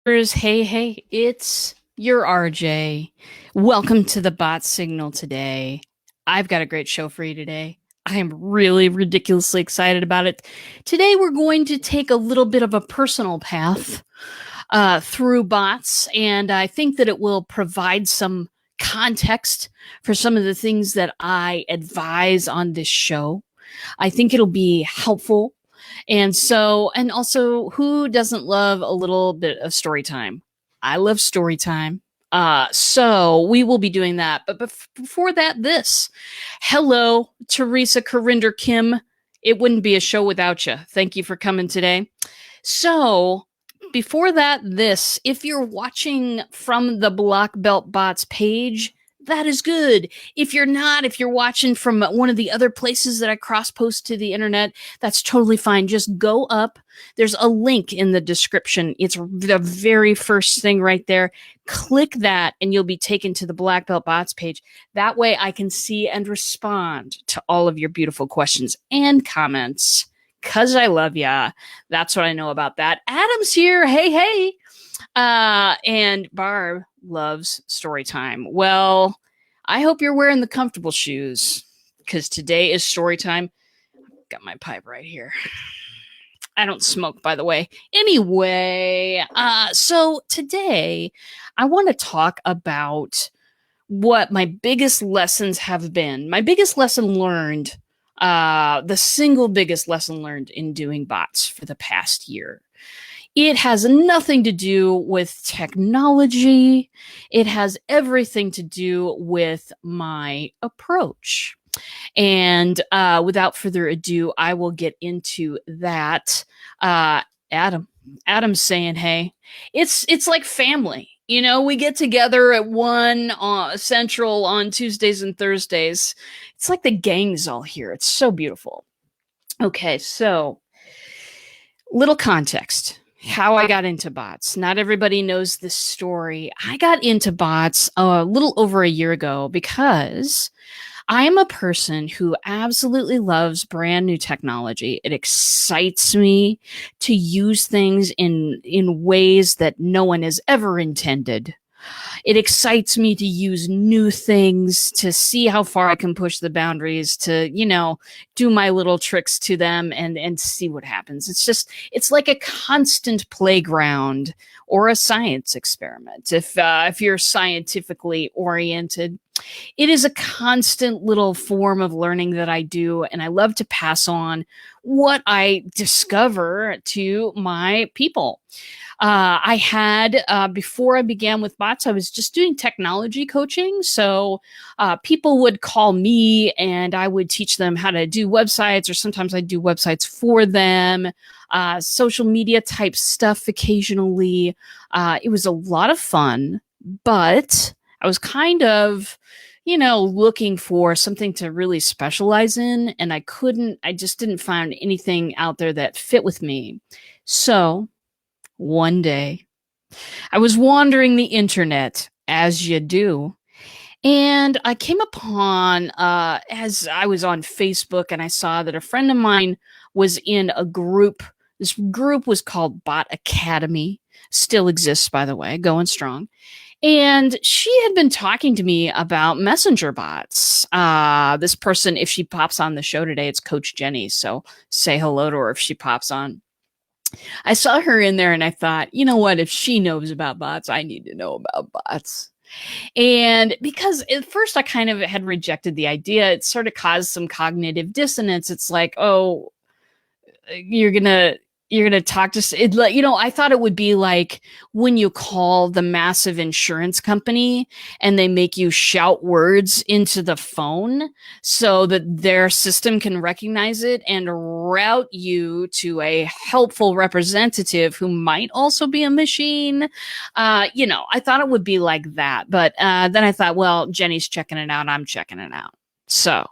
Hey, it's your RJ. Welcome to the Bot Signal today. I've got a great show for you today. I am really ridiculously excited about it. Today, we're going to take a little bit of a personal path through bots, and I think that it will provide some context for some of the things that I advise on this show. I think it'll be helpful. And also, who doesn't love a little bit of story time? I love story time. So we will be doing that. But before that, this. Hello, Teresa Corinder Kim. It wouldn't be a show without you. Thank you for coming today. So, before that, this. If you're watching from the Block Belt Bots page, that is good. If you're not, if you're watching from one of the other places that I cross post to the internet, that's totally fine. Just go up. There's a link in the description. It's the very first thing right there. Click that and you'll be taken to the Black Belt Bots page. That way I can see and respond to all of your beautiful questions and comments. Cause I love ya. That's what I know about that. Adam's here. Hey. And Barb loves story time. Well, I hope you're wearing the comfortable shoes because today is story time. Got my pipe right here. I don't smoke, by the way. Anyway, so today I want to talk about what my biggest lessons have been. My biggest lesson learned, the single biggest lesson learned in doing bots for the past year. It has nothing to do with technology. It has everything to do with my approach. And without further ado, I will get into that. Adam's saying, hey, it's like family. You know, we get together at 1 Central on Tuesdays and Thursdays. It's like the gang's all here. It's so beautiful. Okay, so little context. How I got into bots. Not everybody knows this story. I got into bots a little over a year ago because I am a person who absolutely loves brand new technology. It excites me to use things in ways that no one has ever intended. It excites me to use new things, to see how far I can push the boundaries, to, do my little tricks to them and see what happens. It's like a constant playground or a science experiment. If you're scientifically oriented, it is a constant little form of learning that I do, and I love to pass on what I discover to my people. I had, before I began with bots, I was just doing technology coaching. So people would call me and I would teach them how to do websites, or sometimes I'd do websites for them, social media type stuff occasionally. It was a lot of fun, but I was kind of, looking for something to really specialize in. And I just didn't find anything out there that fit with me. So one day, I was wandering the internet, as you do, and I came upon, as I was on Facebook, and I saw that a friend of mine was in a group. This group was called Bot Academy, still exists, by the way, going strong. And she had been talking to me about messenger bots. This person, if she pops on the show today, it's Coach Jenny. So say hello to her if she pops on. I saw her in there and I thought, you know what? If she knows about bots, I need to know about bots. And because at first I kind of had rejected the idea, it sort of caused some cognitive dissonance. It's like, oh, you're gonna talk to it, I thought it would be like when you call the massive insurance company and they make you shout words into the phone so that their system can recognize it and route you to a helpful representative who might also be a machine. I thought it would be like that, but then I thought, well, Jenny's checking it out, I'm checking it out. So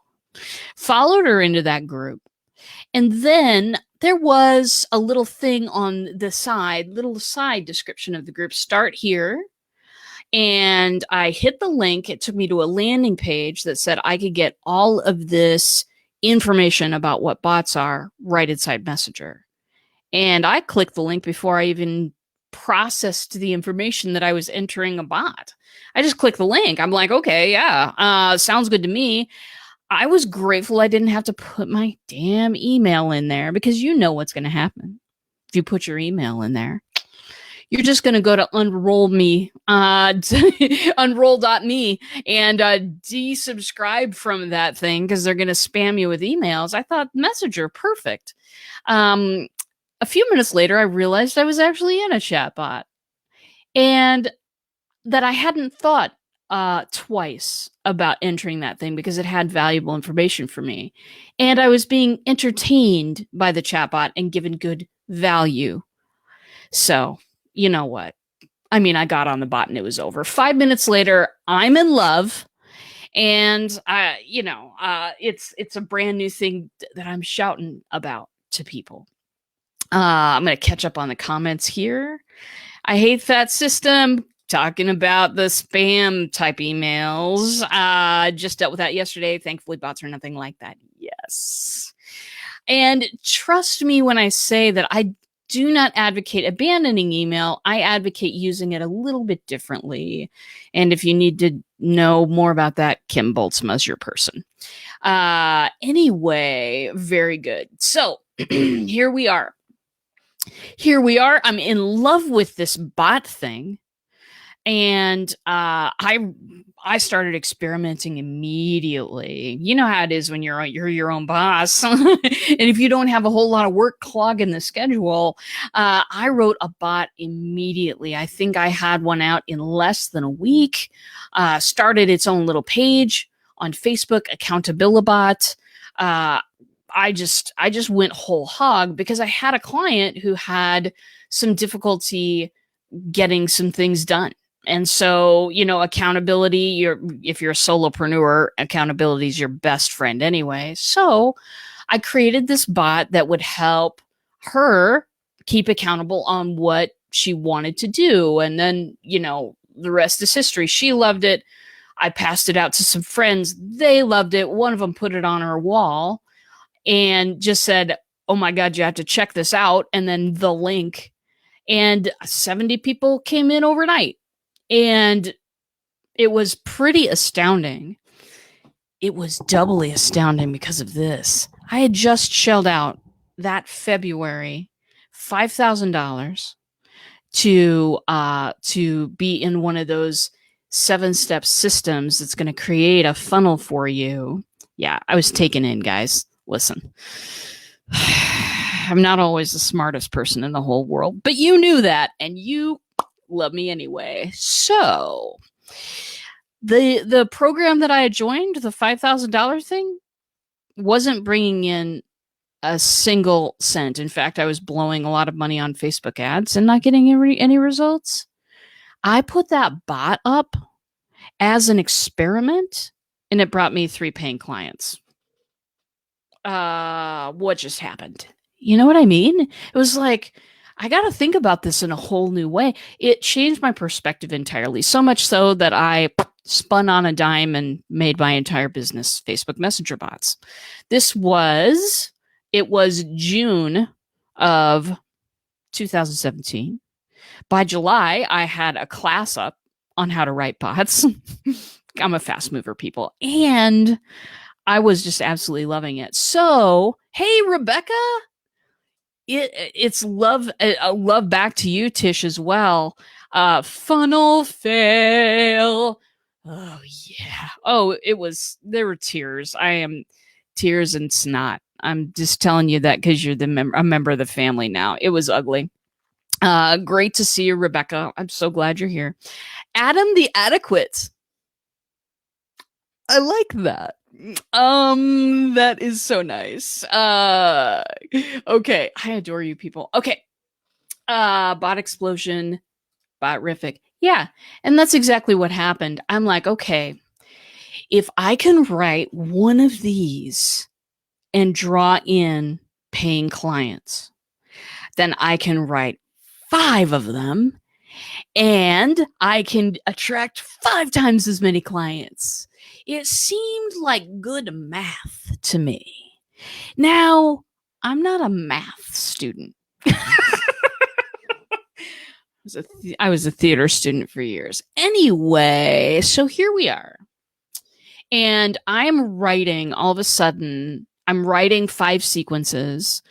followed her into that group. And then there was a little thing on the little side description of the group. Start here. And I hit the link. It took me to a landing page that said I could get all of this information about what bots are right inside Messenger. And I clicked the link before I even processed the information that I was entering a bot. I just clicked the link. I'm like, okay, yeah, sounds good to me. I was grateful I didn't have to put my damn email in there, because you know what's going to happen if you put your email in there. You're just going to go to unroll.me and desubscribe from that thing, because they're going to spam you with emails. I thought Messenger, perfect. A few minutes later, I realized I was actually in a chatbot, and that I hadn't thought twice about entering that thing, because it had valuable information for me. And I was being entertained by the chatbot and given good value. So, you know what? I mean, I got on the bot and it was over. 5 minutes later, I'm in love. And it's a brand new thing that I'm shouting about to people. I'm going to catch up on the comments here. I hate that system. Talking about the spam type emails. Just dealt with that yesterday. Thankfully, bots are nothing like that. Yes. And trust me when I say that I do not advocate abandoning email. I advocate using it a little bit differently. And if you need to know more about that, Kim Boltzma is your person. Anyway, very good. So here we are. I'm in love with this bot thing. And I started experimenting immediately. You know how it is when you're your own boss. And if you don't have a whole lot of work clogging the schedule, I wrote a bot immediately. I think I had one out in less than a week. Started its own little page on Facebook, Accountabilibot. I just went whole hog, because I had a client who had some difficulty getting some things done. And so, accountability, if you're a solopreneur, accountability is your best friend anyway. So I created this bot that would help her keep accountable on what she wanted to do. And then, the rest is history. She loved it. I passed it out to some friends. They loved it. One of them put it on her wall and just said, oh my God, you have to check this out. And then the link. And 70 people came in overnight. And it was pretty astounding. It was doubly astounding because of this. I had just shelled out that February $5,000 to be in one of those 7-step systems that's going to create a funnel for you. Yeah, I was taken in, guys. Listen, I'm not always the smartest person in the whole world, but you knew that, and you love me anyway. So the program that I had joined, the $5,000 thing, wasn't bringing in a single cent. In fact, I was blowing a lot of money on Facebook ads and not getting any results. I put that bot up as an experiment, and it brought me 3 paying clients. What just happened? You know what I mean? It was like, I got to think about this in a whole new way. It changed my perspective entirely, so much so that I spun on a dime and made my entire business Facebook Messenger bots. It was June of 2017. By July, I had a class up on how to write bots. I'm a fast mover, people. And I was just absolutely loving it. So, hey, Rebecca, it's love back to you, Tish, as well. Funnel fail. Oh yeah. Oh, there were tears. Tears and snot. I'm just telling you that because you're a member of the family now. It was ugly. Great to see you, Rebecca. I'm so glad you're here. Adam the Adequate. I like that. That is so nice. Okay. I adore you people. Okay. Bot explosion, botrific. Yeah. And that's exactly what happened. I'm like, okay, if I can write one of these and draw in paying clients, then I can write 5 of them and I can attract 5 times as many clients. It seemed like good math to me. Now, I'm not a math student. I was a theater student for years. Anyway, so here we are. And I'm writing all of a sudden, I'm writing 5 sequences.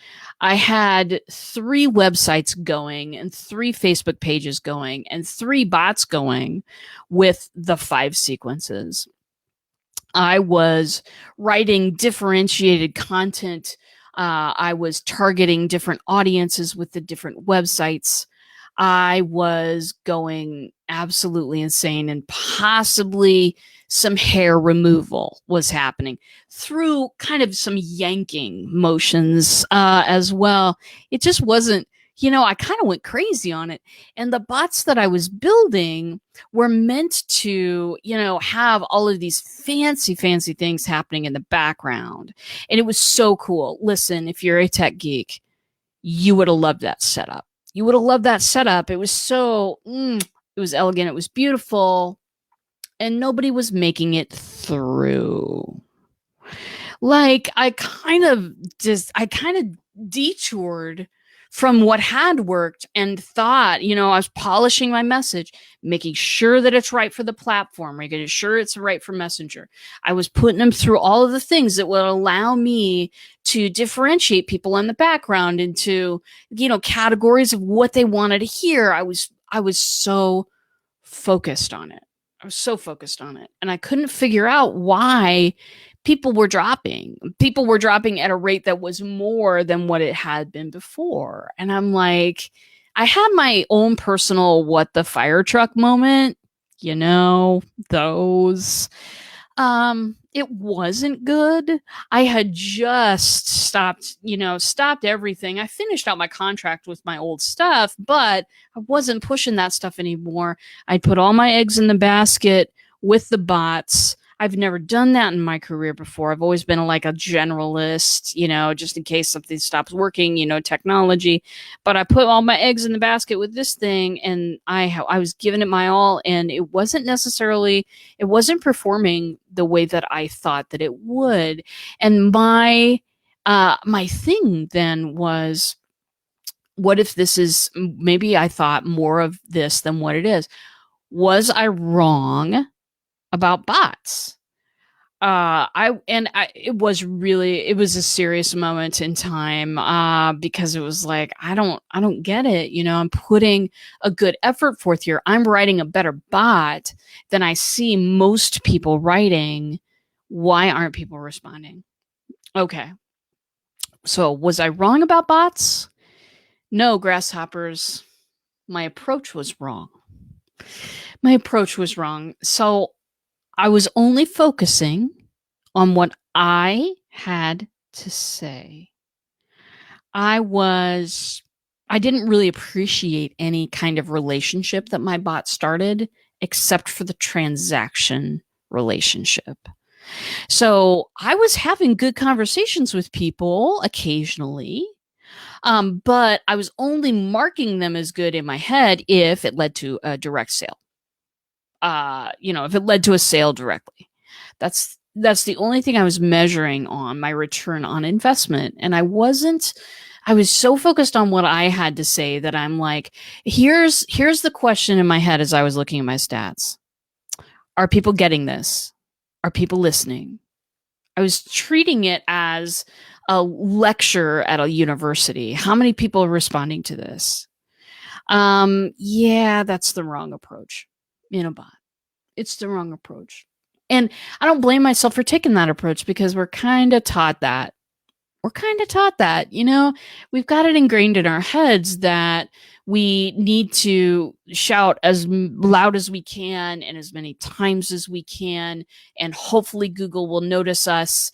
I had 3 websites going and 3 Facebook pages going and 3 bots going with the 5 sequences. I was writing differentiated content. I was targeting different audiences with the different websites. I was going absolutely insane, and possibly some hair removal was happening through kind of some yanking motions as well. It just wasn't, I kind of went crazy on it. And the bots that I was building were meant to, have all of these fancy, fancy things happening in the background. And it was so cool. Listen, if you're a tech geek, you would have loved that setup. You would have loved that setup. It was it was elegant. It was beautiful. And nobody was making it through. Like I kind of detoured from what had worked and thought, I was polishing my message, making sure that it's right for the platform, making sure it's right for Messenger. I was putting them through all of the things that would allow me to differentiate people in the background into, categories of what they wanted to hear. I was so focused on it. And I couldn't figure out why people were dropping. People were dropping at a rate that was more than what it had been before. And I'm like, I had my own personal what the fire truck moment, those. It wasn't good. I had just stopped everything. I finished out my contract with my old stuff, but I wasn't pushing that stuff anymore. I put all my eggs in the basket with the bots. I've never done that in my career before. I've always been like a generalist, just in case something stops working, technology. But I put all my eggs in the basket with this thing, and I was giving it my all, and it wasn't performing the way that I thought that it would. And my thing then was, what if this is, maybe I thought more of this than what it is? Was I wrong about bots? It was a serious moment in time, because it was like, I don't get it. I'm putting a good effort forth here. I'm writing a better bot than I see most people writing. Why aren't people responding? Okay. So was I wrong about bots? No, grasshoppers. My approach was wrong. So I was only focusing on what I had to say. I didn't really appreciate any kind of relationship that my bot started, except for the transaction relationship. So I was having good conversations with people occasionally, but I was only marking them as good in my head if it led to a direct sale. If it led to a sale directly. That's the only thing I was measuring on my return on investment. And I was so focused on what I had to say that I'm like, here's the question in my head as I was looking at my stats. Are people getting this? Are people listening? I was treating it as a lecture at a university. How many people are responding to this? Yeah, that's the wrong approach in a bot. It's the wrong approach. And I don't blame myself for taking that approach, because we're kind of taught that. We've got it ingrained in our heads that we need to shout as loud as we can and as many times as we can, and hopefully Google will notice us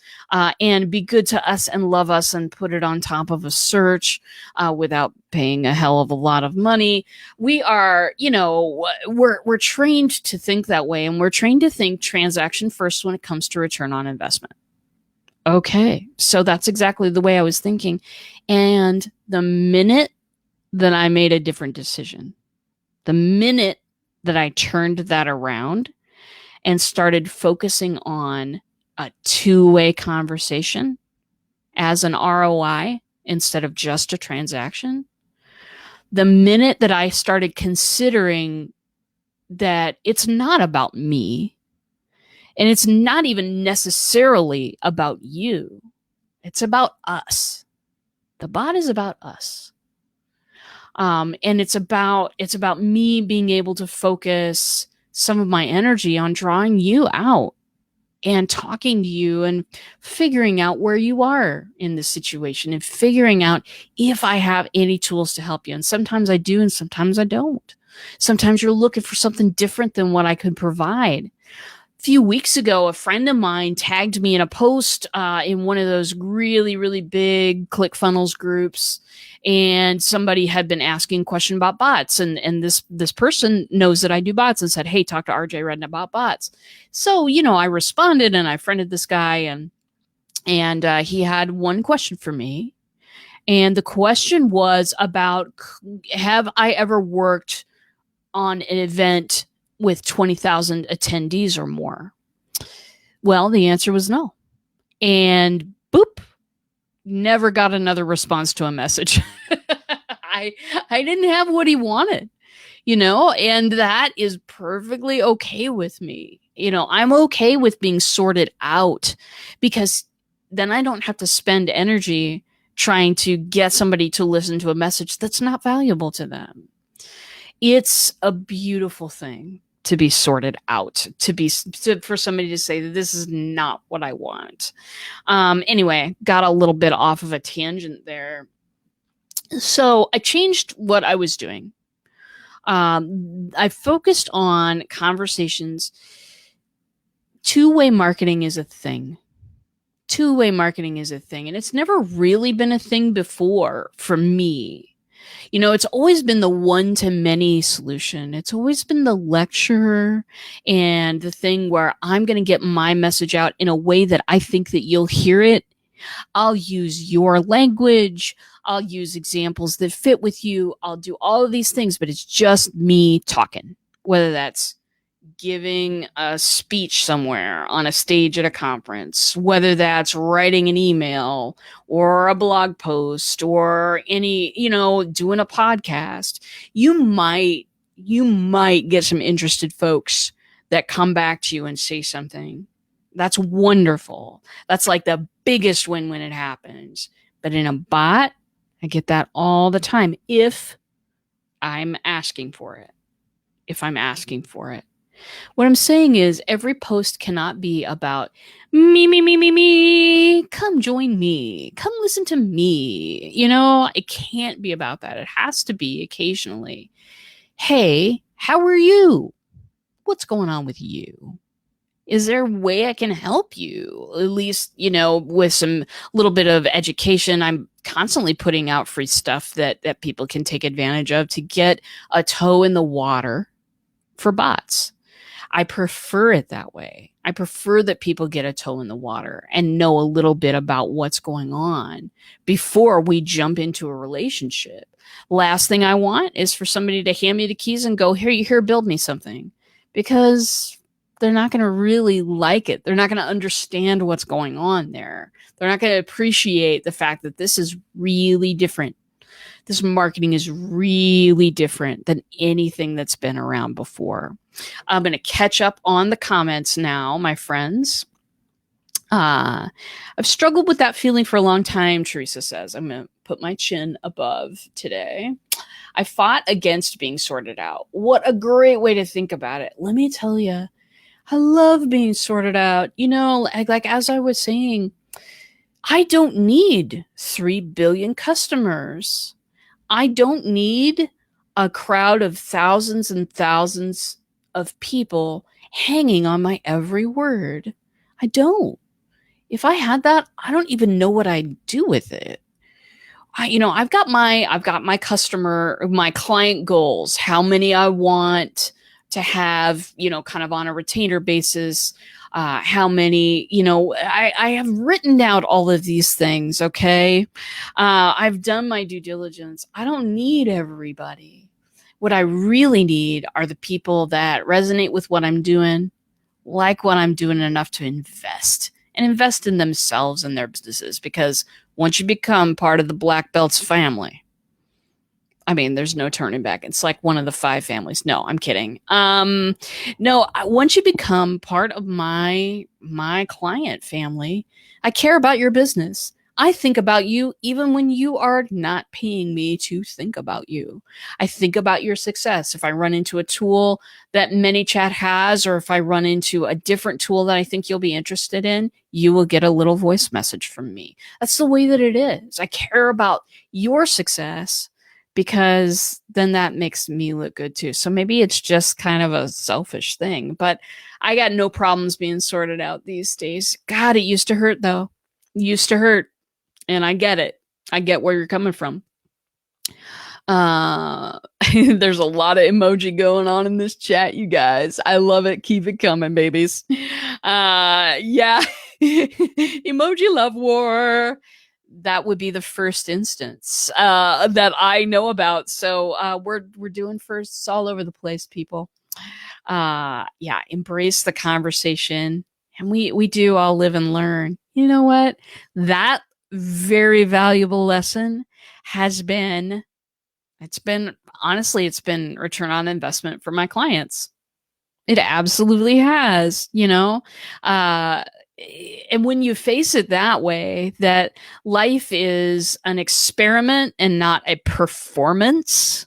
and be good to us and love us and put it on top of a search without paying a hell of a lot of money. We are, we're trained to think that way, and we're trained to think transaction first when it comes to return on investment. Okay, so that's exactly the way I was thinking. And the minute that I made a different decision, the minute that I turned that around and started focusing on a two-way conversation as an ROI instead of just a transaction, the minute that I started considering that it's not about me, and it's not even necessarily about you, it's about us. The bot is about us. And it's about me being able to focus some of my energy on drawing you out and talking to you and figuring out where you are in this situation and figuring out if I have any tools to help you. And sometimes I do, and sometimes I don't. Sometimes you're looking for something different than what I could provide. A few weeks ago, a friend of mine tagged me in a post in one of those really, really big ClickFunnels groups. And somebody had been asking a question about bots. And this person knows that I do bots and said, hey, talk to RJ Redden about bots. So, I responded and I friended this guy, and he had one question for me. And the question was about, have I ever worked on an event with 20,000 attendees or more? Well, the answer was no. And boop, never got another response to a message. I didn't have what he wanted, and that is perfectly okay with me. I'm okay with being sorted out, because then I don't have to spend energy trying to get somebody to listen to a message that's not valuable to them. It's a beautiful thing to be sorted out, for somebody to say that this is not what I want. Anyway, got a little bit off of a tangent there. So I changed what I was doing. I focused on conversations. Two-way marketing is a thing. Two-way marketing is a thing. And it's never really been a thing before for me. It's always been the one-to-many solution. It's always been the lecture and the thing where I'm going to get my message out in a way that I think that you'll hear it. I'll use your language. I'll use examples that fit with you. I'll do all of these things, but it's just me talking, whether that's giving a speech somewhere on a stage at a conference, whether that's writing an email or a blog post or doing a podcast. You might get some interested folks that come back to you and say something. That's wonderful. That's like the biggest win when it happens. But in a bot, I get that all the time if I'm asking for it. What I'm saying is every post cannot be about me. Come join me. Come listen to me. It can't be about that. It has to be occasionally, hey, how are you? What's going on with you? Is there a way I can help you? At least, with some little bit of education. I'm constantly putting out free stuff that people can take advantage of to get a toe in the water for bots. I prefer it that way. I prefer that people get a toe in the water and know a little bit about what's going on before we jump into a relationship. Last thing I want is for somebody to hand me the keys and go, here, build me something, because they're not going to really like it. They're not going to understand what's going on there. They're not going to appreciate the fact that this is really different. This marketing is really different than anything that's been around before. I'm going to catch up on the comments now, my friends. I've struggled with that feeling for a long time, Teresa says. I'm going to put my chin above today. I fought against being sorted out. What a great way to think about it. Let me tell you, I love being sorted out. Like as I was saying, I don't need 3 billion customers. I don't need a crowd of thousands and thousands of people hanging on my every word. I don't. If I had that, I don't even know what I'd do with it. I've got my client goals, how many I want to have, kind of on a retainer basis, how many, I have written out all of these things. Okay. I've done my due diligence. I don't need everybody. What I really need are the people that resonate with what I'm doing, like what I'm doing enough to invest in themselves and their businesses. Because once you become part of the Black Belts family, I mean, there's no turning back. It's like one of the 5 families. No, I'm kidding. No, once you become part of my client family, I care about your business. I think about you even when you are not paying me to think about you. I think about your success. If I run into a tool that ManyChat has, or if I run into a different tool that I think you'll be interested in, you will get a little voice message from me. That's the way that it is. I care about your success because then that makes me look good too. So maybe it's just kind of a selfish thing, but I got no problems being sorted out these days. God, it used to hurt though. It used to hurt. And I get it. I get where you're coming from. There's a lot of emoji going on in this chat, you guys. I love it. Keep it coming, babies. Yeah. Emoji love war. That would be the first instance that I know about. So we're doing firsts all over the place, people. Yeah, embrace the conversation. And we do all live and learn. You know what? That very valuable lesson has been, it's been return on investment for my clients. It absolutely has, you know. And when you face it that way, that life is an experiment and not a performance,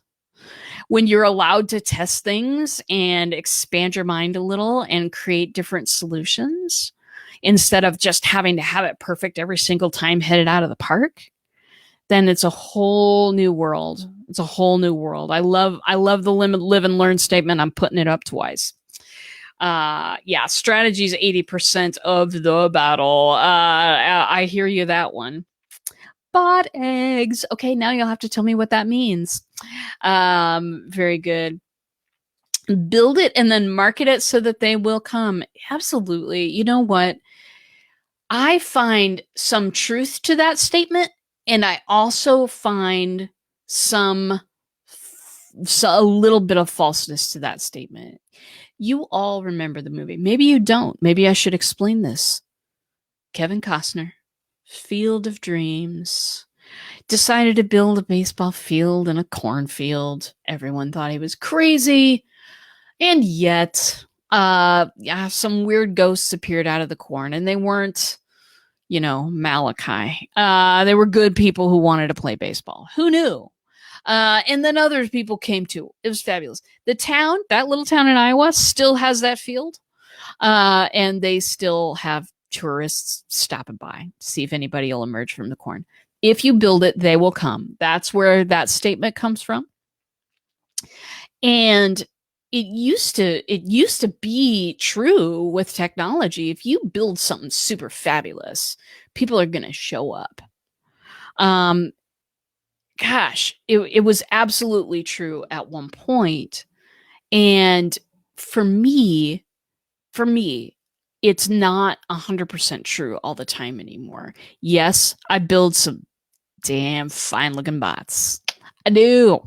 when you're allowed to test things and expand your mind a little and create different solutions instead of just having to have it perfect every single time headed out of the park, then it's a whole new world. It's a whole new world. I love the live and learn statement. I'm putting it up twice. Yeah, strategy is 80% of the battle. I hear you, that one. Bot eggs. Okay, now you'll have to tell me what that means. Very good. Build it and then market it so that they will come. Absolutely. You know what? I find some truth to that statement, and I also find a little bit of falseness to that statement. You all remember the movie. Maybe you don't. Maybe I should explain this. Kevin Costner, Field of Dreams, decided to build a baseball field in a cornfield. Everyone thought he was crazy. And yet, yeah, some weird ghosts appeared out of the corn, and they weren't, you know, Malachi. They were good people who wanted to play baseball. Who knew? And then other people came too. It was fabulous. The town, that little town in Iowa, still has that field. And they still have tourists stopping by to see if anybody will emerge from the corn. If you build it, they will come. That's where that statement comes from. And it used to be true with technology. If you build something super fabulous, people are going to show up. Gosh, it was absolutely true at one point. And for me, it's not 100% true all the time anymore. Yes, I build some damn fine looking bots. I do.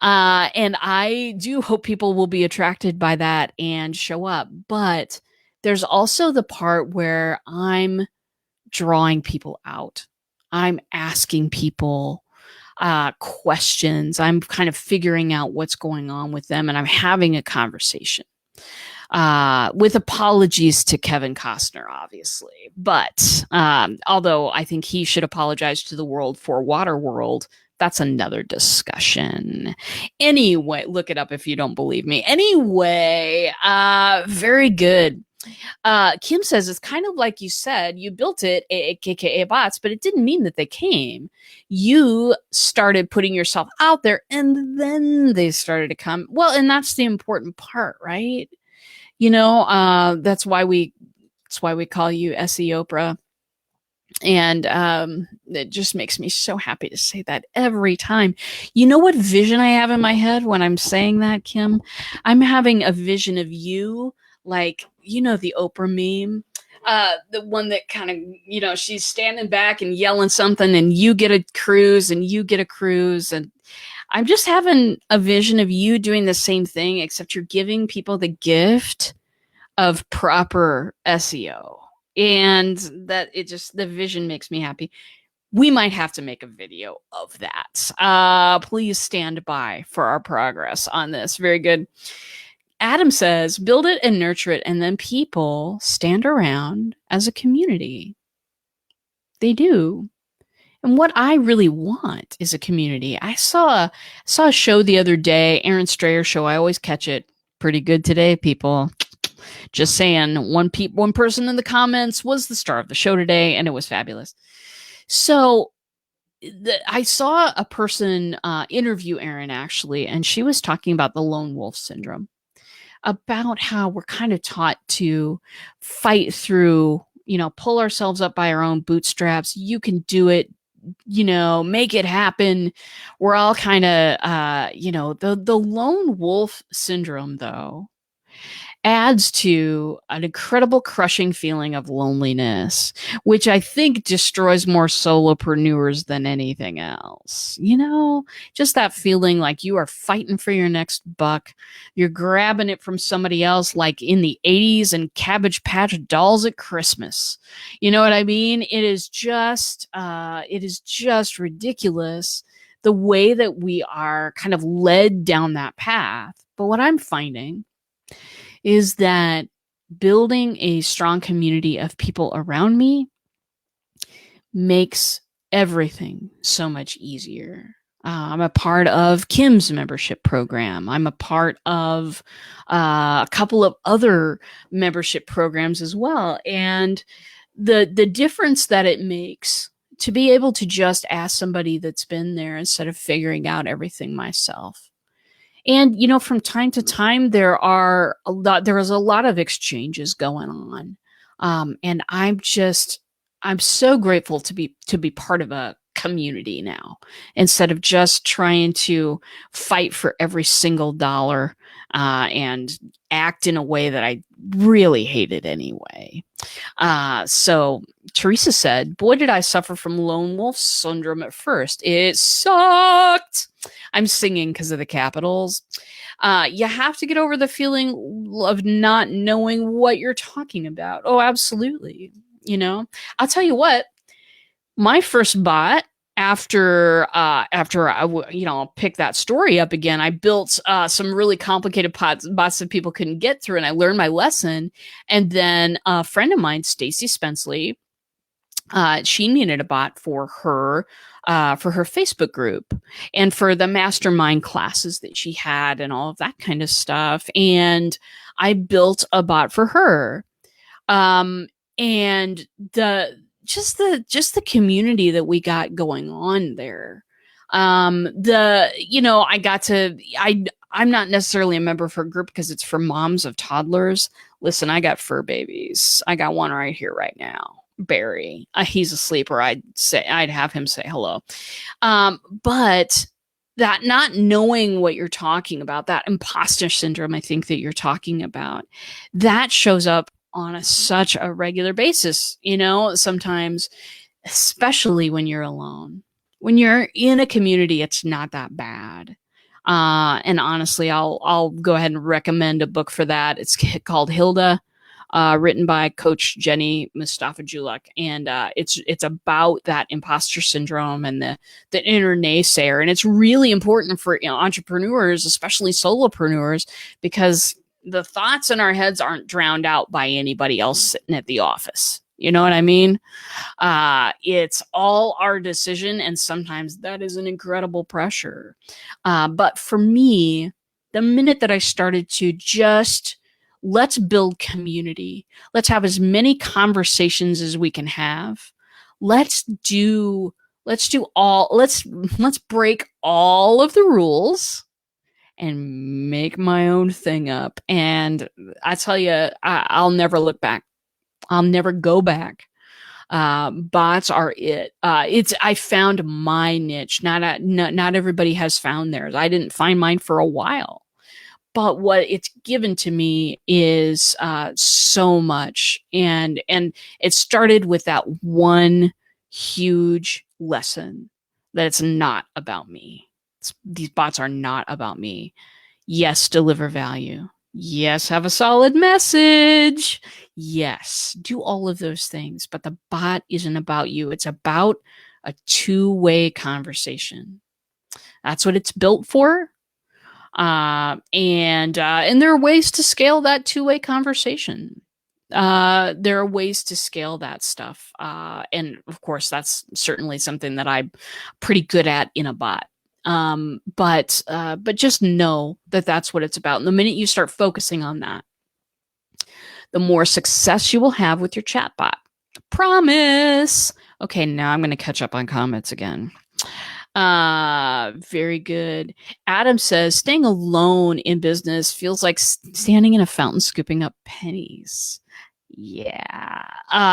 And I do hope people will be attracted by that and show up. But there's also the part where I'm drawing people out. I'm asking people questions. I'm kind of figuring out what's going on with them, and I'm having a conversation. With apologies to Kevin Costner, obviously. But although I think he should apologize to the world for Waterworld, that's another discussion. Anyway, look it up if you don't believe me. Anyway, very good. Kim says it's kind of like you said, you built it, aka bots, but it didn't mean that they came. You started putting yourself out there and then they started to come. Well, and that's the important part, right? You know, that's why we call you SE Oprah. And it just makes me so happy to say that every time. You know what vision I have in my head when I'm saying that, Kim? I'm having a vision of you, like, you know, the Oprah meme, the one that kind of, you know, she's standing back and yelling something and you get a cruise and you get a cruise. And I'm just having a vision of you doing the same thing, except you're giving people the gift of proper SEO. And that it just, the vision makes me happy. We might have to make a video of that. Please stand by for our progress on this. Very good. Adam says, build it and nurture it, and then people stand around as a community. They do. And what I really want is a community. I saw a show the other day, Aaron Strayer show. I always catch it pretty good today, people. Just saying, one person in the comments was the star of the show today, and it was fabulous. So I saw a person interview Aaron, actually, and she was talking about the lone wolf syndrome, about how we're kind of taught to fight through, pull ourselves up by our own bootstraps. You can do it, make it happen. We're all kind of, the lone wolf syndrome, though, adds to an incredible crushing feeling of loneliness, which I think destroys more solopreneurs than anything else. Just that feeling like you are fighting for your next buck. You're grabbing it from somebody else, like in the 80s and Cabbage Patch Dolls at Christmas. You know what I mean? It is just ridiculous the way that we are kind of led down that path. But what I'm finding is that building a strong community of people around me makes everything so much easier. I'm a part of Kim's membership program. I'm a part of a couple of other membership programs as well. And the difference that it makes to be able to just ask somebody that's been there instead of figuring out everything myself. And, from time to time, there is a lot of exchanges going on. And I'm so grateful to be part of a community now, instead of just trying to fight for every single dollar, and act in a way that I really hated anyway. So Teresa said, boy, did I suffer from lone wolf syndrome at first. It sucked. I'm singing because of the capitals. You have to get over the feeling of not knowing what you're talking about. Oh, absolutely. I'll tell you what, my first bot, after I pick that story up again, I built some really complicated bots that people couldn't get through, and I learned my lesson. And then a friend of mine, Stacy Spenceley, she needed a bot for her Facebook group and for the mastermind classes that she had and all of that kind of stuff. And I built a bot for her. And just the community that we got going on there. I'm not necessarily a member of her group because it's for moms of toddlers. Listen, I got fur babies. I got one right here right now. Barry. He's asleep, or I'd have him say hello. But that not knowing what you're talking about, that imposter syndrome, I think that you're talking about, that shows up on such a regular basis, sometimes, especially when you're alone. When you're in a community, it's not that bad. And honestly, I'll go ahead and recommend a book for that. It's called Hilda, written by Coach Jenny Mustafa-Julak, and it's about that imposter syndrome and the inner naysayer. And it's really important for entrepreneurs, especially solopreneurs, because the thoughts in our heads aren't drowned out by anybody else sitting at the office. You know what I mean? It's all our decision, and sometimes that is an incredible pressure. But for me, the minute that I started to just let's build community, let's have as many conversations as we can have. Let's break all of the rules and make my own thing up. And I tell you, I'll never look back. I'll never go back. Bots are it. I found my niche. Not everybody has found theirs. I didn't find mine for a while, but what it's given to me is so much. And it started with that one huge lesson that it's not about me. These bots are not about me. Yes, deliver value. Yes, have a solid message. Yes, do all of those things. But the bot isn't about you. It's about a two-way conversation. That's what it's built for. And there are ways to scale that two-way conversation. There are ways to scale that stuff. And of course, that's certainly something that I'm pretty good at in a bot. But just know that that's what it's about. And the minute you start focusing on that, the more success you will have with your chatbot. Promise. Okay, now I'm going to catch up on comments again. Very good. Adam says, staying alone in business feels like standing in a fountain scooping up pennies. Yeah,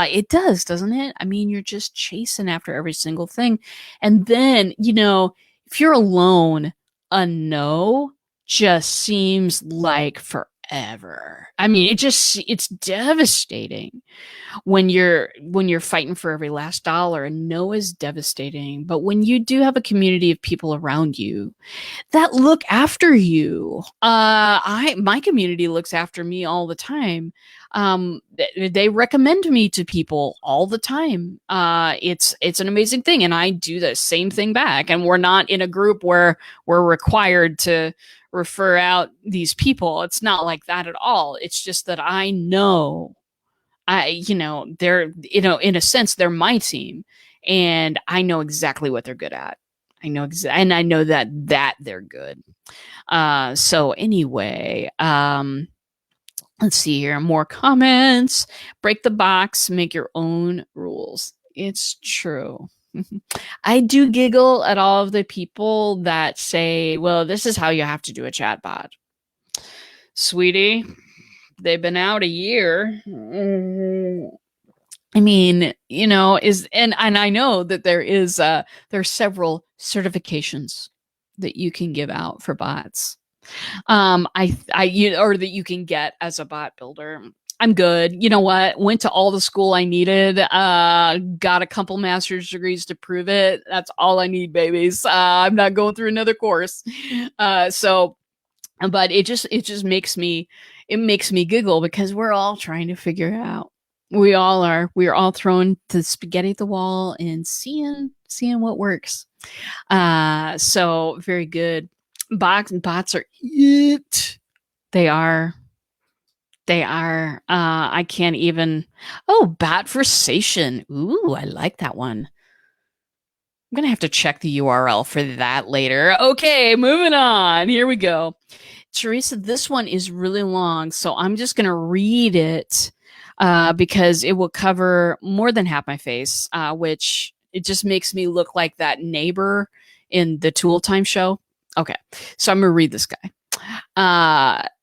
it does, doesn't it? I mean, you're just chasing after every single thing. And then, if you're alone, a no just seems like forever. I mean, it's devastating when you're fighting for every last dollar, and no is devastating. But when you do have a community of people around you that look after you, my community looks after me all the time. They recommend me to people all the time. It's an amazing thing, and I do the same thing back. And we're not in a group where we're required to refer out these people. It's not like that at all. It's just that I know, they're, in a sense, they're my team, and I know exactly what they're good at. And I know that they're good. So anyway, let's see here. More comments. Break the box, make your own rules. It's true. I do giggle at all of the people that say, well, this is how you have to do a chatbot. Sweetie, they've been out a year. I mean, and I know that there are several certifications that you can give out for bots. Or that you can get as a bot builder. I'm good. You know what? Went to all the school I needed. Got a couple master's degrees to prove it. That's all I need, babies. I'm not going through another course. But it just makes me giggle, because we're all trying to figure it out. We all are. We are all throwing the spaghetti at the wall and seeing what works. So very good. Bots are it. They are. I can't even. Oh, Batversation. Ooh, I like that one. I'm going to have to check the URL for that later. Okay, moving on. Here we go. Teresa, this one is really long, so I'm just going to read it because it will cover more than half my face, which it just makes me look like that neighbor in the Tool Time show. Okay, so I'm going to read this guy.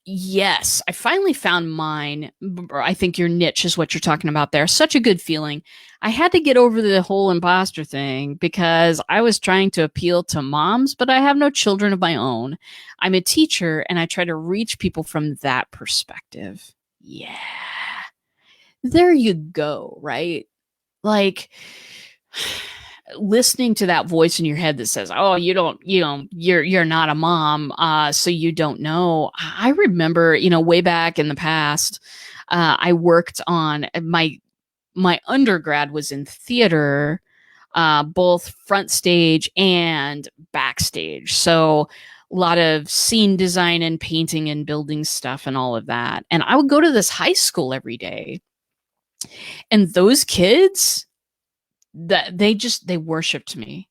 Yes, I finally found mine. I think your niche is what you're talking about there. Such a good feeling. I had to get over the whole imposter thing because I was trying to appeal to moms, but I have no children of my own. I'm a teacher, and I try to reach people from that perspective. Yeah. There you go, right? Like, listening to that voice in your head that says, oh, you're not a mom, so you don't know. I remember, way back in the past, I worked on my undergrad was in theater, both front stage and backstage. So a lot of scene design and painting and building stuff and all of that. And I would go to this high school every day, and those kids, they worshipped me.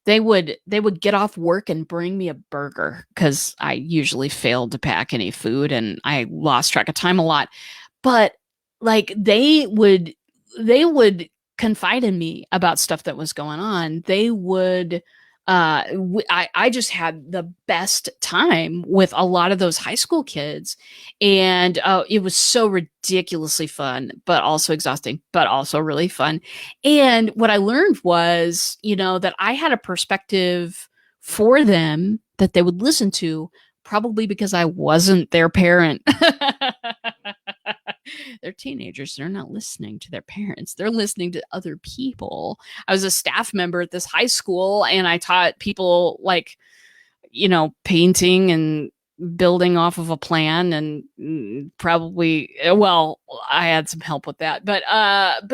They would get off work and bring me a burger, because I usually failed to pack any food and I lost track of time a lot. But like, they would confide in me about stuff that was going on. They would I just had the best time with a lot of those high school kids, and it was so ridiculously fun, but also exhausting, but also really fun. And what I learned was, that I had a perspective for them that they would listen to, probably because I wasn't their parent. They're teenagers. They're not listening to their parents. They're listening to other people. I was a staff member at this high school, and I taught people, like, painting and building off of a plan and probably, well, I had some help with that, but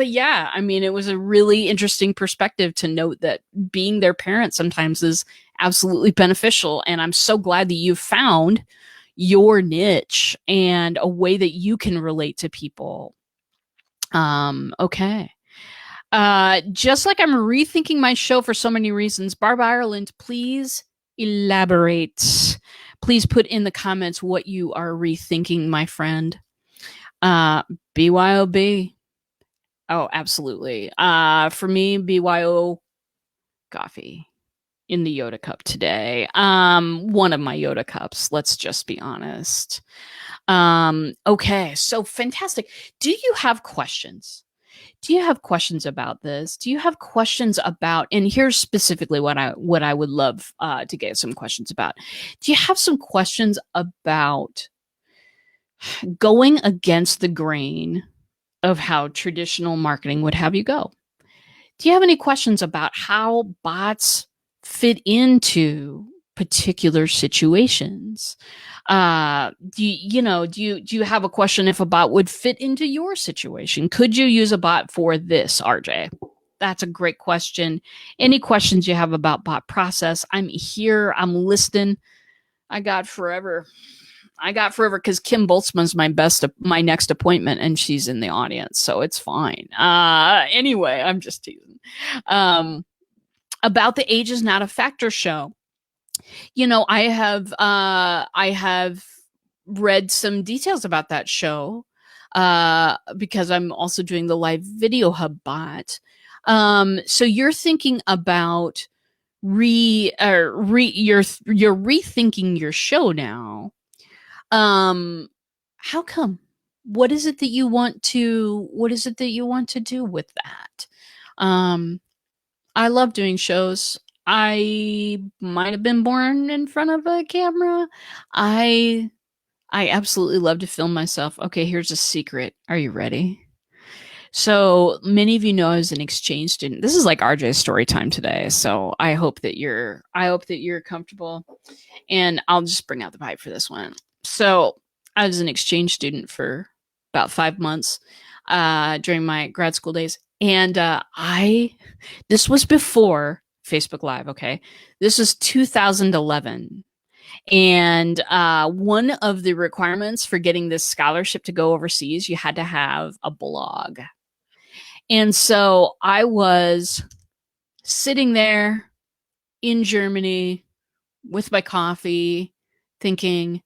yeah, I mean, it was a really interesting perspective to note that being their parent sometimes is absolutely beneficial. And I'm so glad that you found your niche and a way that you can relate to people. Okay. Just like I'm rethinking my show for so many reasons, Barb Ireland, please elaborate. Please put in the comments what you are rethinking, my friend. BYOB. Oh, absolutely. For me, BYO coffee in the Yoda cup today. One of my Yoda cups, let's just be honest. Okay, so fantastic. Do you have questions? Do you have questions about this? Do you have questions about, and here's specifically what I would love to get some questions about. Do you have some questions about going against the grain of how traditional marketing would have you go? Do you have any questions about how bots fit into particular situations? Do you have a question if a bot would fit into your situation? Could you use a bot for this, RJ? That's a great question. Any questions you have about bot process? I'm here. I'm listening. I got forever. Because Kim Boltzmann's my next appointment, and she's in the audience, so it's fine. Anyway, I'm just teasing. About the age is not a factor show. I have read some details about that show because I'm also doing the live video hub bot. So you're thinking about you're rethinking your show now. How come? What is it that you want to do with that? I love doing shows. I might have been born in front of a camera. I absolutely love to film myself. Okay, here's a secret. Are you ready? So many of you know I was an exchange student. This is like RJ's story time today. So I hope that you're comfortable. And I'll just bring out the pipe for this one. So I was an exchange student for about 5 months during my grad school days. And this was before Facebook Live, okay? This was 2011. And one of the requirements for getting this scholarship to go overseas, you had to have a blog. And so I was sitting there in Germany with my coffee thinking,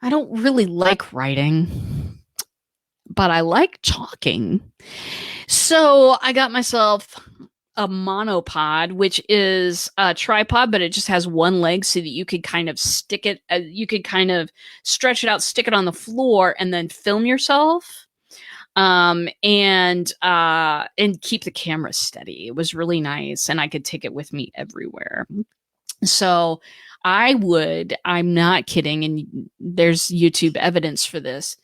I don't really like writing, but I like talking. So I got myself a monopod, which is a tripod, but it just has one leg so that you could kind of stick it, you could kind of stretch it out, stick it on the floor, and then film yourself. And keep the camera steady. It was really nice, and I could take it with me everywhere. So I'm not kidding, and there's YouTube evidence for this.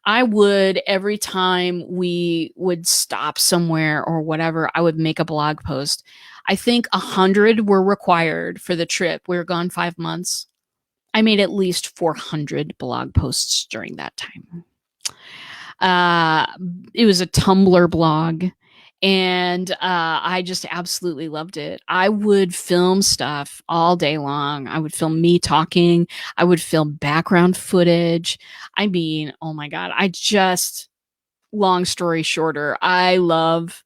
I would, every time we would stop somewhere or whatever, I would make a blog post. I think 100 were required for the trip. We were gone 5 months. I made at least 400 blog posts during that time. It was a Tumblr blog, and I just absolutely loved it. I would film stuff all day long. I would film me talking. I would film background footage. I mean, oh my God, long story shorter, I love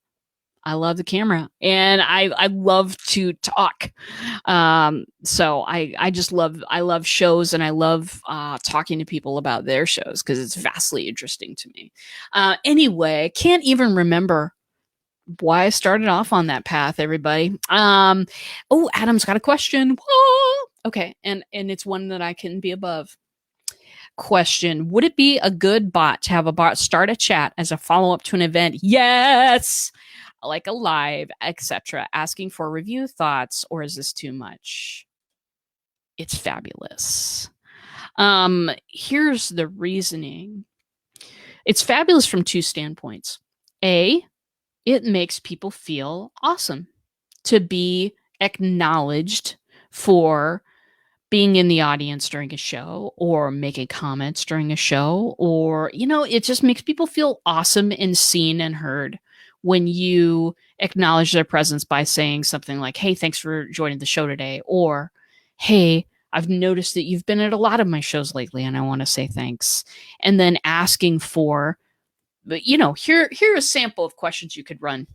the camera, and I love to talk. So I love shows, and I love talking to people about their shows because it's vastly interesting to me. Anyway, can't even remember why I started off on that path, everybody. Oh, Adam's got a question. Whoa! Okay, and it's one that I can be above. Question: would it be a good bot to have a bot start a chat as a follow-up to an event? Yes, like a live, etc., asking for review thoughts, or is this too much? It's fabulous. Here's the reasoning. It's fabulous from two standpoints. A, it makes people feel awesome to be acknowledged for being in the audience during a show or making comments during a show, or, it just makes people feel awesome and seen and heard when you acknowledge their presence by saying something like, hey, thanks for joining the show today, or hey, I've noticed that you've been at a lot of my shows lately and I want to say thanks. And then asking for, but here a sample of questions you could run.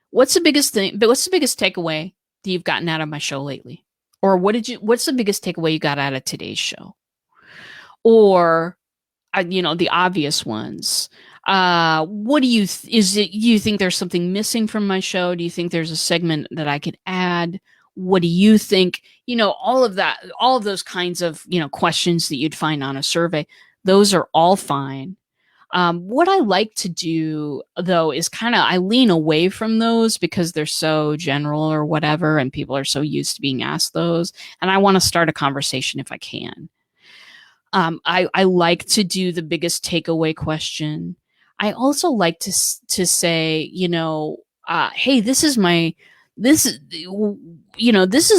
What's the biggest thing, but what's the biggest takeaway that you've gotten out of my show lately? Or what's the biggest takeaway you got out of today's show? Or, the obvious ones. What do you, you think there's something missing from my show? Do you think there's a segment that I could add? What do you think? All of that, all of those kinds of, questions that you'd find on a survey, those are all fine. What I like to do, though, is I lean away from those because they're so general or whatever, and people are so used to being asked those. And I want to start a conversation if I can. I like to do the biggest takeaway question. I also like to say, hey, this is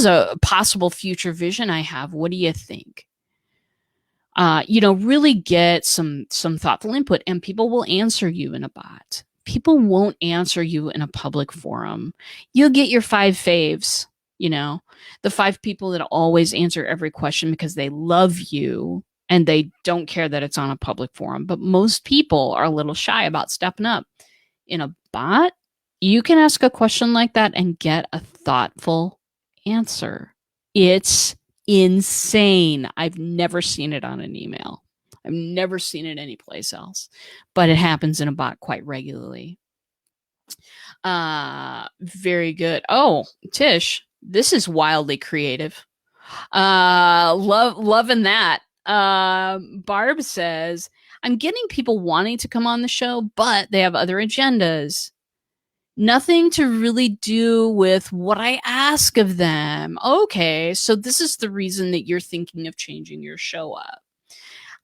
a possible future vision I have. What do you think? Really get some thoughtful input, and people will answer you in a bot. People won't answer you in a public forum. You'll get your 5 faves, the 5 people that always answer every question because they love you and they don't care that it's on a public forum. But most people are a little shy about stepping up. In a bot, you can ask a question like that and get a thoughtful answer. It's insane. I've never seen it on an email. I've never seen it anyplace else, but it happens in a bot quite regularly. Very good. Oh, Tish, this is wildly creative. Loving that. Barb says, I'm getting people wanting to come on the show, but they have other agendas. Nothing to really do with what I ask of them. Okay, so this is the reason that you're thinking of changing your show up.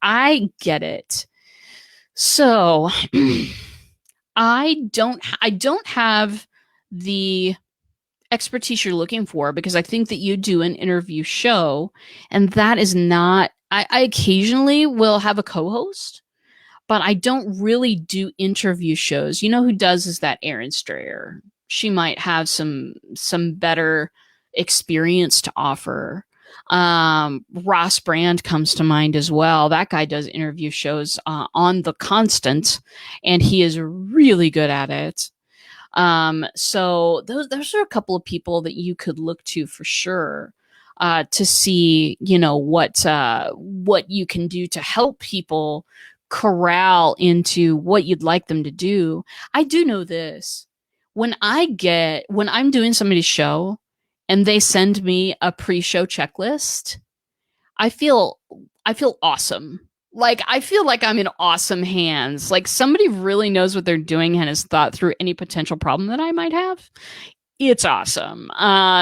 I get it. So I don't have the expertise you're looking for, because I think that you do an interview show, and that is not, I occasionally will have a co-host, but I don't really do interview shows. You know who does is that Erin Strayer. She might have some better experience to offer. Ross Brand comes to mind as well. That guy does interview shows on The Constant, and he is really good at it. So those are a couple of people that you could look to for sure, to see, what you can do to help people corral into what you'd like them to do. I do know this. When I'm doing somebody's show and they send me a pre-show checklist, I feel awesome. Like, I feel like I'm in awesome hands. Like, somebody really knows what they're doing and has thought through any potential problem that I might have. It's awesome.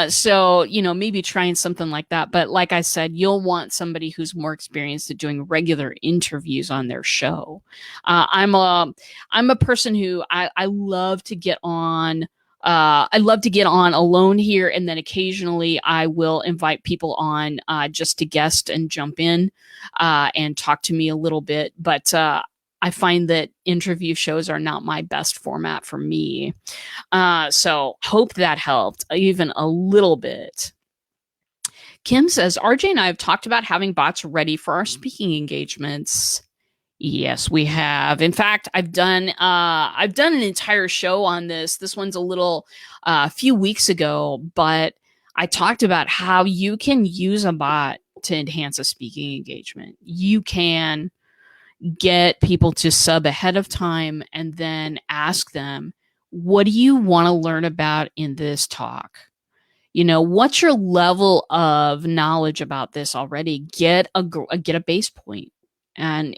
So, maybe trying something like that. But like I said, you'll want somebody who's more experienced at doing regular interviews on their show. I'm a person who I love to get on. I love to get on alone here, and then occasionally I will invite people on just to guest and jump in and talk to me a little bit. But I find that interview shows are not my best format for me. So hope that helped even a little bit. Kim says, RJ and I have talked about having bots ready for our speaking engagements. Yes, we have. In fact, I've done an entire show on this. This one's a few weeks ago, but I talked about how you can use a bot to enhance a speaking engagement. You can get people to sub ahead of time and then ask them, what do you want to learn about in this talk? What's your level of knowledge about this already? Get a base point. And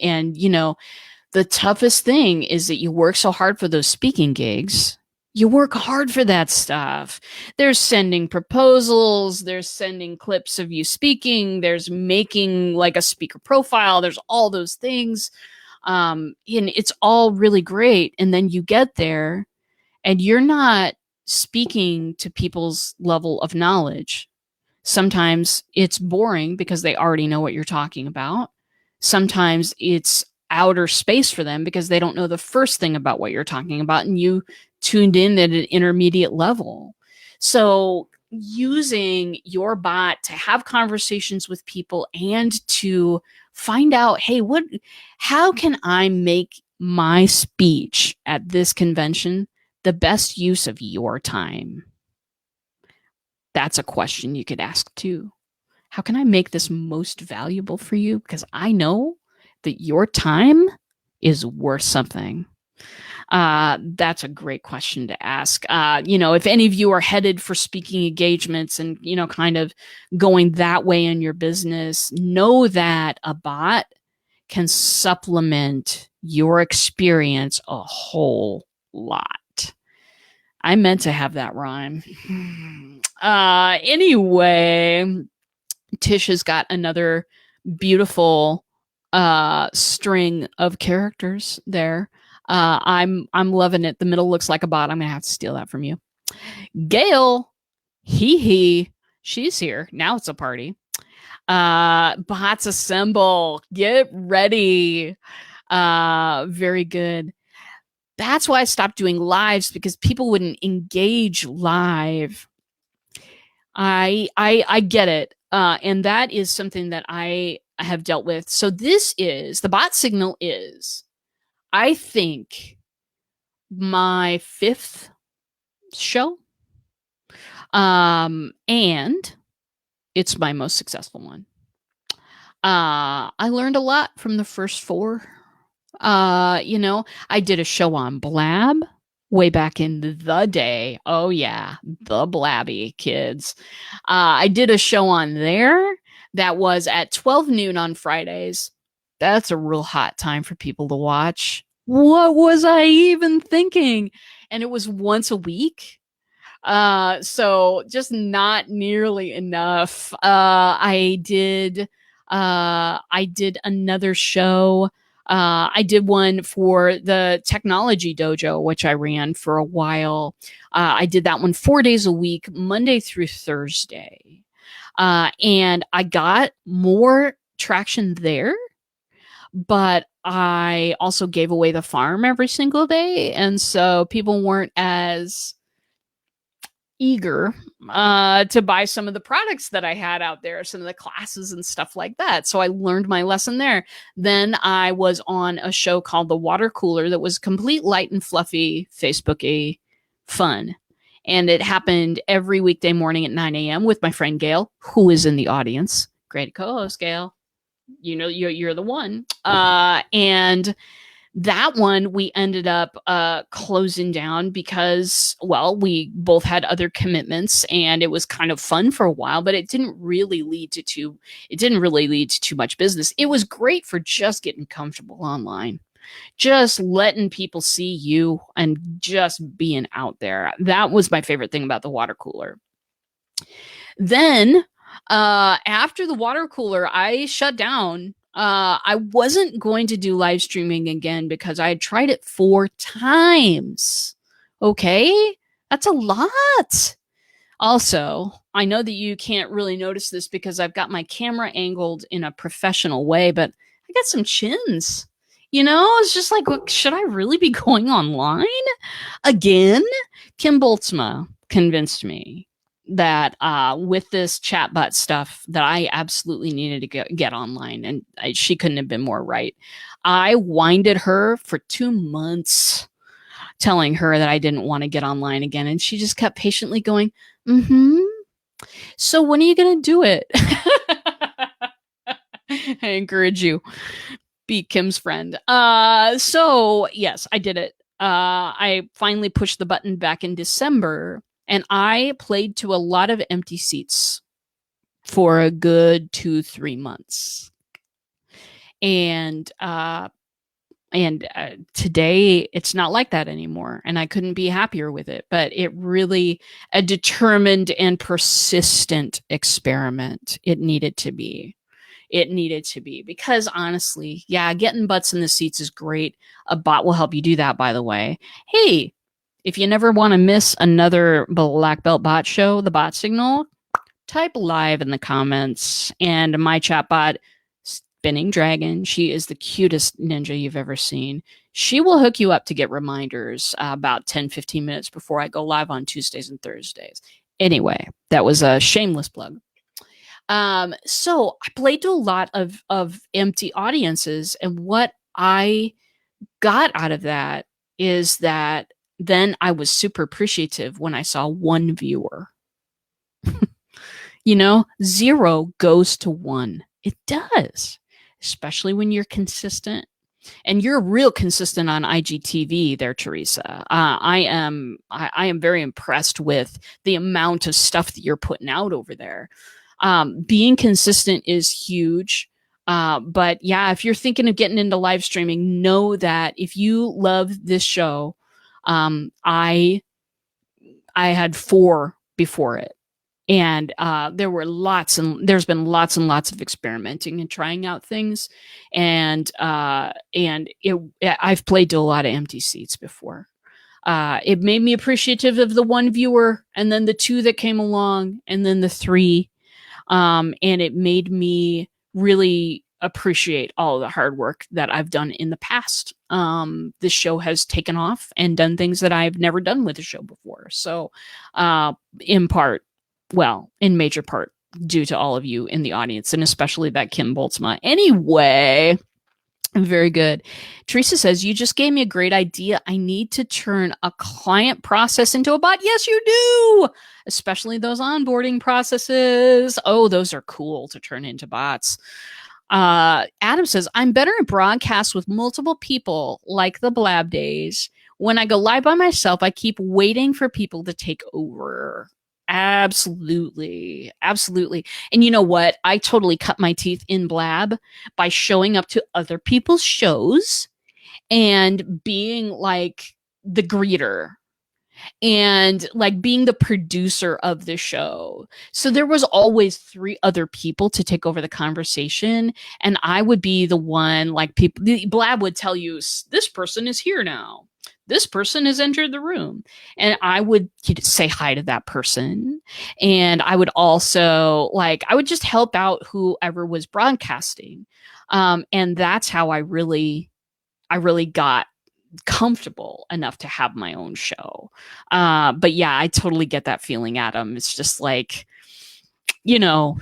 the toughest thing is that you work so hard for those speaking gigs. You work hard for that stuff. There's sending proposals, there's sending clips of you speaking, there's making like a speaker profile, there's all those things. And it's all really great. And then you get there and you're not speaking to people's level of knowledge. Sometimes it's boring because they already know what you're talking about. Sometimes it's outer space for them because they don't know the first thing about what you're talking about, and you tuned in at an intermediate level. So using your bot to have conversations with people and to find out, hey, how can I make my speech at this convention the best use of your time? That's a question you could ask too. How can I make this most valuable for you? Because I know that your time is worth something. That's a great question to ask. If any of you are headed for speaking engagements and, kind of going that way in your business, know that a bot can supplement your experience a whole lot. I meant to have that rhyme. Anyway, Tish has got another beautiful string of characters there. I'm loving it. The middle looks like a bot. I'm gonna have to steal that from you. Gail, she's here. Now it's a party. Bots assemble. Get ready. Very good. That's why I stopped doing lives, because people wouldn't engage live. I get it. And that is something that I have dealt with. So the bot signal is, I think, my 5th show. And it's my most successful one. I learned a lot from the first 4. I did a show on Blab way back in the day. Oh yeah, the Blabby kids. I did a show on there that was at 12 noon on Fridays. That's a real hot time for people to watch. What was I even thinking? And it was once a week. So just not nearly enough. I did another show. I did one for the technology dojo, which I ran for a while. I did that one 4 days a week, Monday through Thursday. And I got more traction there, but I also gave away the farm every single day. And so people weren't as eager to buy some of the products that I had out there, some of the classes and stuff like that. So I learned my lesson there. Then I was on a show called The Water Cooler that was complete light and fluffy, Facebook-y fun. And it happened every weekday morning at 9 a.m. with my friend Gail, who is in the audience. Great co-host, Gail. You're the one. And that one we ended up closing down because, well, we both had other commitments, and it was kind of fun for a while, but it didn't really lead to too much business. It was great for just getting comfortable online, just letting people see you and just being out there. That was my favorite thing about the water cooler. Then after the water cooler, I shut down. I wasn't going to do live streaming again because I had tried it 4 times. Okay, that's a lot. Also, I know that you can't really notice this because I've got my camera angled in a professional way, but I got some chins. It's just like, should I really be going online again? Kim Boltzma convinced me that with this chatbot stuff that I absolutely needed to get online, and she couldn't have been more right. I winded her for 2 months telling her that I didn't want to get online again, and she just kept patiently going, so when are you going to do it? I encourage you, be Kim's friend. So yes, I did it. I finally pushed the button back in December, and I played to a lot of empty seats for a good 2-3 months. And today it's not like that anymore, and I couldn't be happier with it. But it really, a determined and persistent experiment. It needed to be, because honestly, yeah, getting butts in the seats is great. A bot will help you do that, by the way. Hey, if you never want to miss another Black Belt Bot show, the Bot Signal, type live in the comments. And my chatbot, Spinning Dragon, she is the cutest ninja you've ever seen. She will hook you up to get reminders about 10-15 minutes before I go live on Tuesdays and Thursdays. Anyway, that was a shameless plug. So I played to a lot of empty audiences, and what I got out of that is that then I was super appreciative when I saw one viewer. You know, 0 goes to 1. It does, especially when you're consistent. And you're real consistent on IGTV there, Teresa. I am very impressed with the amount of stuff that you're putting out over there. Being consistent is huge. But yeah, if you're thinking of getting into live streaming, know that if you love this show, I had 4 before it. And there were there's been lots and lots of experimenting and trying out things. And I've played to a lot of empty seats before. It made me appreciative of the 1 viewer, and then the 2 that came along, and then the 3. And it made me really appreciate all of the hard work that I've done in the past. This show has taken off and done things that I've never done with the show before. So in major part due to all of you in the audience, and especially that Kim Boltzma. Anyway, very good. Teresa says, you just gave me a great idea. I need to turn a client process into a bot. Yes, you do. Especially those onboarding processes. Oh, those are cool to turn into bots. Adam says, I'm better at broadcasts with multiple people like the Blab days. When I go live by myself, I keep waiting for people to take over. Absolutely. Absolutely. And you know what? I totally cut my teeth in Blab by showing up to other people's shows and being like the greeter and like being the producer of the show. So there was always 3 other people to take over the conversation. And I would be the one, like, people, Blab would tell you, this person is here now. This person has entered the room. And I would say hi to that person. And I would also, like, I would just help out whoever was broadcasting. And that's how I really got comfortable enough to have my own show. But yeah, I totally get that feeling, Adam. It's just like, you know,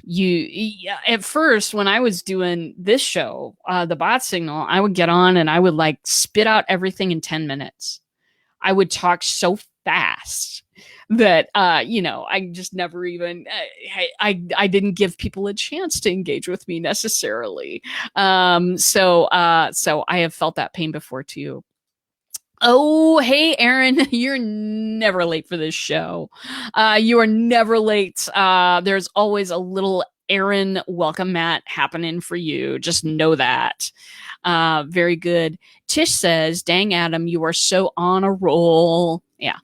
at first when I was doing this show, the bot signal, I would get on and I would like spit out everything in 10 minutes. I would talk so fast that, you know, I just never even, I didn't give people a chance to engage with me necessarily. So I have felt that pain before too. Oh, hey, Aaron, you're never late for this show. You are never late. There's always a little Aaron welcome mat happening for you. Just know that. Very good. Tish says, dang, Adam, you are so on a roll. Yeah,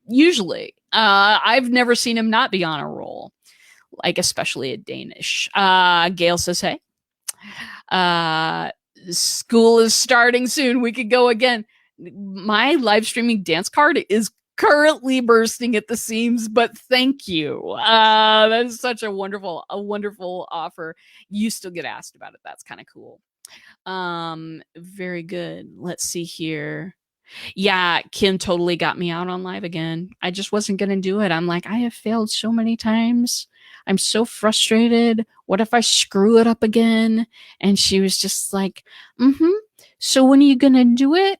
usually. I've never seen him not be on a roll, like especially a Danish. Gail says, hey, school is starting soon. We could go again. My live streaming dance card is currently bursting at the seams, but thank you. That is such a wonderful offer. You still get asked about it. That's kind of cool. Very good. Let's see here. Yeah, Kim totally got me out on live again. I just wasn't going to do it. I'm like, I have failed so many times. I'm so frustrated. What if I screw it up again? And she was just like, so when are you going to do it?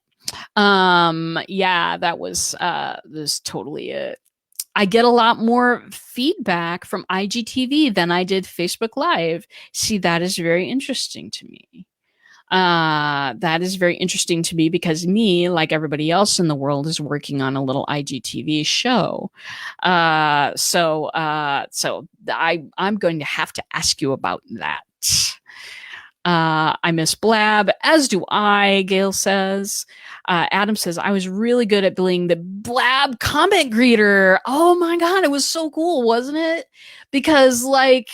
Yeah, that was totally it. I get a lot more feedback from IGTV than I did Facebook Live. See, that is very interesting to me. That is very interesting to me because me, like everybody else in the world, is working on a little IGTV show. So I'm going to have to ask you about that. I miss Blab, as do I, Gail says. Adam says, I was really good at being the Blab comment greeter. Oh my God, it was so cool, wasn't it? Because like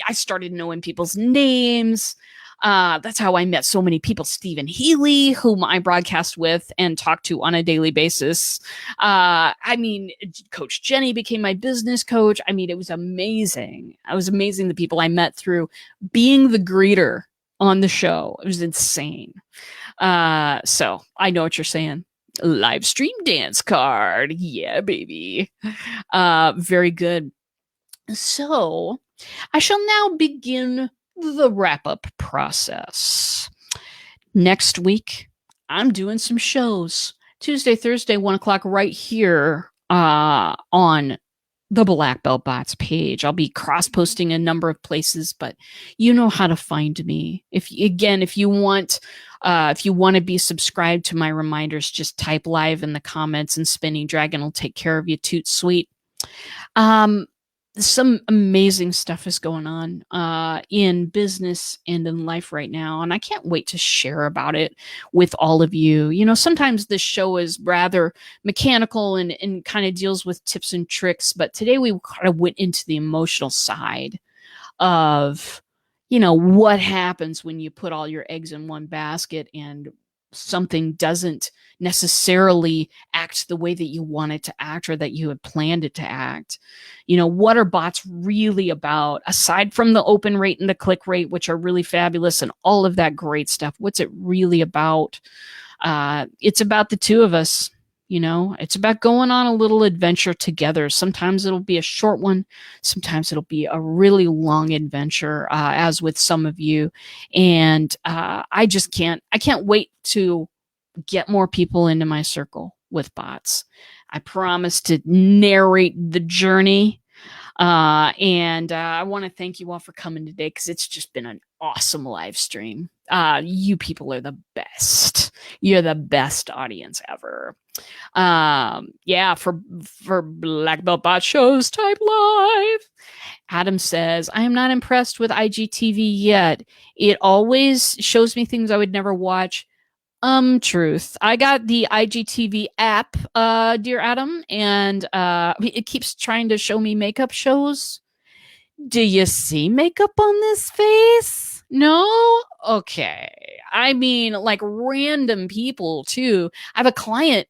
I started knowing people's names. That's how I met so many people. Stephen Healy, whom I broadcast with and talk to on a daily basis. I mean, Coach Jenny became my business coach. I mean, it was amazing. It was amazing the people I met through being the greeter on the show. It was insane. So I know what you're saying. Live stream dance card. Yeah, baby. Very good. So I shall now begin the wrap up process. Next week, I'm doing some shows. Tuesday, Thursday, 1 o'clock, right here on the Black Belt Bots page. I'll be cross posting a number of places, but you know how to find me. If you want to be subscribed to my reminders, just type live in the comments and Spinning Dragon will take care of you. Toot sweet. Some amazing stuff is going on in business and in life right now, and I can't wait to share about it with all of you. You know, sometimes this show is rather mechanical and kind of deals with tips and tricks, but today we kind of went into the emotional side of, you know, what happens when you put all your eggs in one basket and something doesn't necessarily act the way that you want it to act or that you had planned it to act. You know, what are bots really about? Aside from the open rate and the click rate, which are really fabulous and all of that great stuff, what's it really about? It's about the two of us. You know, it's about going on a little adventure together. Sometimes it'll be a short one. Sometimes it'll be a really long adventure, as with some of you. And I can't wait to get more people into my circle with bots. I promise to narrate the journey. And I want to thank you all for coming today because it's just been an awesome live stream. You people are the best. You're the best audience ever. Yeah, for Black Belt Bot shows, type live. Adam says, I am not impressed with IGTV yet. It always shows me things I would never watch. Truth. I got the IGTV app, dear Adam, and it keeps trying to show me makeup shows. Do you see makeup on this face? No? Okay. I mean, like random people too. I have a client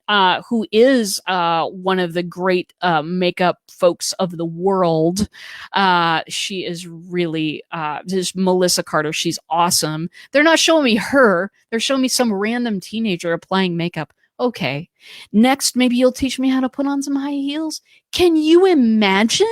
who is one of the great makeup folks of the world. She is really, this is Melissa Carter. She's awesome. They're not showing me her. They're showing me some random teenager applying makeup. Okay. Next, maybe you'll teach me how to put on some high heels. Can you imagine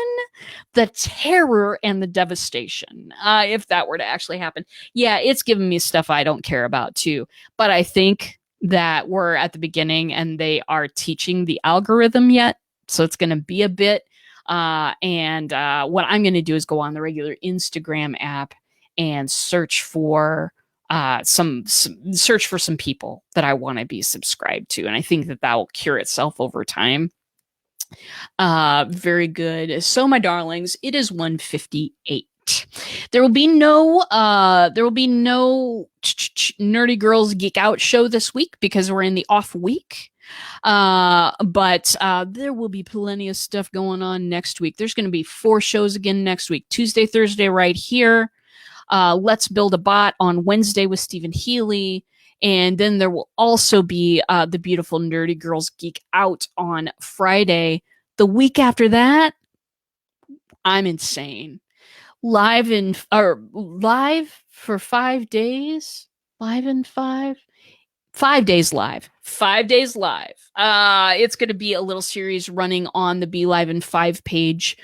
the terror and the devastation if that were to actually happen? Yeah, it's giving me stuff I don't care about too. But I think that we're at the beginning and they are teaching the algorithm yet. So it's going to be a bit. And what I'm going to do is go on the regular Instagram app and search for some people that I want to be subscribed to. And I think that will cure itself over time. Very good. So my darlings, it is 1:58. There will be no Nerdy Girls Geek Out show this week because we're in the off week. But there will be plenty of stuff going on next week. There's going to be 4 shows again next week. Tuesday, Thursday, right here. Let's Build a Bot on Wednesday with Stephen Healy. And then there will also be the beautiful Nerdy Girls Geek Out on Friday. The week after that, I'm insane. Live for 5 days. Live in 5. 5 days live. 5 days live. It's going to be a little series running on the Be Live in 5 page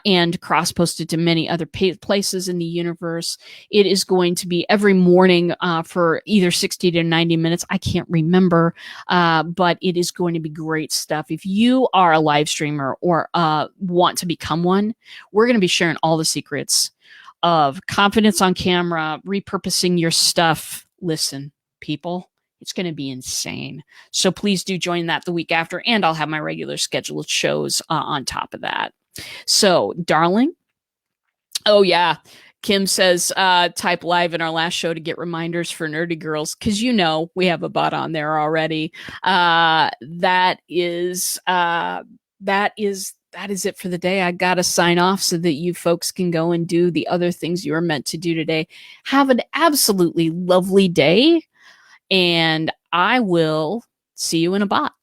and cross-posted to many other places in the universe. It is going to be every morning for either 60 to 90 minutes. I can't remember, but it is going to be great stuff. If you are a live streamer or want to become one, we're going to be sharing all the secrets of confidence on camera, repurposing your stuff. Listen, people. It's going to be insane. So please do join that the week after, and I'll have my regular scheduled shows on top of that. So, darling. Oh, yeah. Kim says, type live in our last show to get reminders for Nerdy Girls, because you know we have a bot on there already. That is that is it for the day. I got to sign off so that you folks can go and do the other things you are meant to do today. Have an absolutely lovely day, and I will see you in a bot.